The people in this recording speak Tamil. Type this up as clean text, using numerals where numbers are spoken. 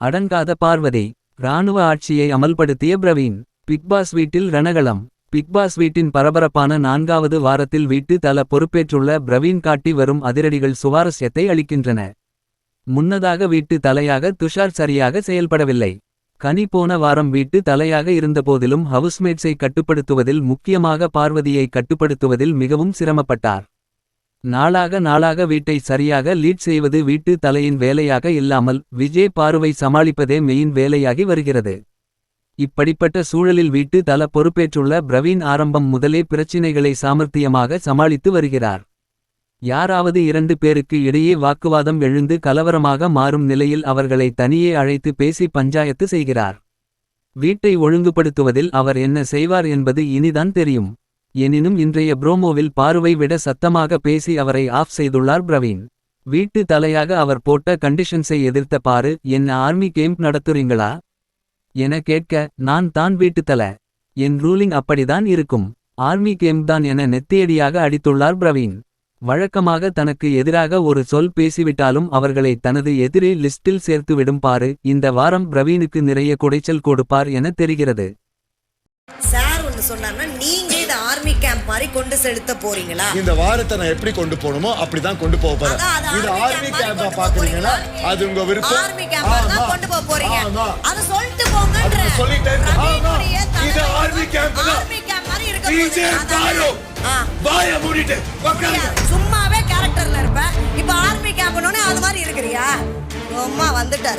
அடங்காத பார்வதி. இராணுவ ஆட்சியை அமல்படுத்திய பிரவீன். பிக்பாஸ் வீட்டில் ரணகளம். பிக்பாஸ் வீட்டின் பரபரப்பான 4வது வாரத்தில் வீட்டு தல பொறுப்பேற்றுள்ள பிரவீன் காட்டி வரும் அதிரடிகள் சுவாரஸ்யத்தை அளிக்கின்றன. முன்னதாக வீட்டு தலையாக துஷார் சரியாக செயல்படவில்லை. கனி போன வாரம் வீட்டு தலையாக இருந்தபோதிலும் ஹவுஸ்மேட்ஸை கட்டுப்படுத்துவதில், முக்கியமாக பார்வதியை கட்டுப்படுத்துவதில் மிகவும் சிரமப்பட்டார். நாளாக வீட்டை சரியாக லீட் செய்வது வீட்டு தலையின் வேலையாக இல்லாமல் விஜய் பாருவை சமாளிப்பதே மெயின் வேலையாகி வருகிறது. இப்படிப்பட்ட சூழலில் வீட்டு தல பொறுப்பேற்றுள்ள பிரவீன் ஆரம்பம் முதலே பிரச்சினைகளை சாமர்த்தியமாக சமாளித்து வருகிறார். யாராவது 2 பேருக்கு இடையே வாக்குவாதம் எழுந்து கலவரமாக மாறும் நிலையில் அவர்களை தனியே அழைத்து பேசி பஞ்சாயத்து செய்கிறார். வீட்டை ஒழுங்குபடுத்துவதில் அவர் என்ன செய்வார் என்பது இனிதான் தெரியும். எனினும் இன்றைய ப்ரோமோவில் பாருவை விட சத்தமாக பேசி அவரை ஆஃப் செய்துள்ளார் பிரவீன். வீட்டு தலையாக அவர் போட்ட கண்டிஷன்ஸை எதிர்த்த பாரு, என்ன ஆர்மி கேம்ப் நடத்துறீங்களா என கேட்க, நான் தான் வீட்டு தல, என் ரூலிங் அப்படிதான் இருக்கும், ஆர்மி கேம்ப் தான் என நெத்தியடியாக அடித்துள்ளார் பிரவீன். வழக்கமாக தனக்கு எதிராக ஒரு சொல் பேசிவிட்டாலும் அவர்களை தனது எதிரி லிஸ்டில் சேர்த்துவிடும் பாரு இந்த வாரம் பிரவீனுக்கு நிறைய குடைச்சல் கொடுப்பார் என தெரிகிறது. சார் ஒன்னு சொன்னார்னா, நீங்க இத ஆர்மி கேம்ப் மாதிரி கொண்டு செலுத்த போறீங்களா? இந்த வாரத்தை நான் எப்படி கொண்டு போணுமோ அப்படிதான் கொண்டு போக போறேன். இது ஆர்மி கேம்பா பாக்குறீங்களா? அது உங்க விருப்பம். ஆர்மி கேம்பா தான் கொண்டு போக போறீங்க. அத சொல்லிட்டு போங்கன்ற. சொல்லிட்டேன். இது ஆர்மி கேம்ப் தான். ஆர்மி கேம்ப் மாதிரி இருக்க போகுது. வாய மூடிட்டு உட்காருங்க. சும்மாவே கேரக்டர்ல இருப்ப. இப்ப ஆர்மி கேம்ப்னோனே அது மாதிரி இருக்கறியா? அம்மா வந்துட்டாரு.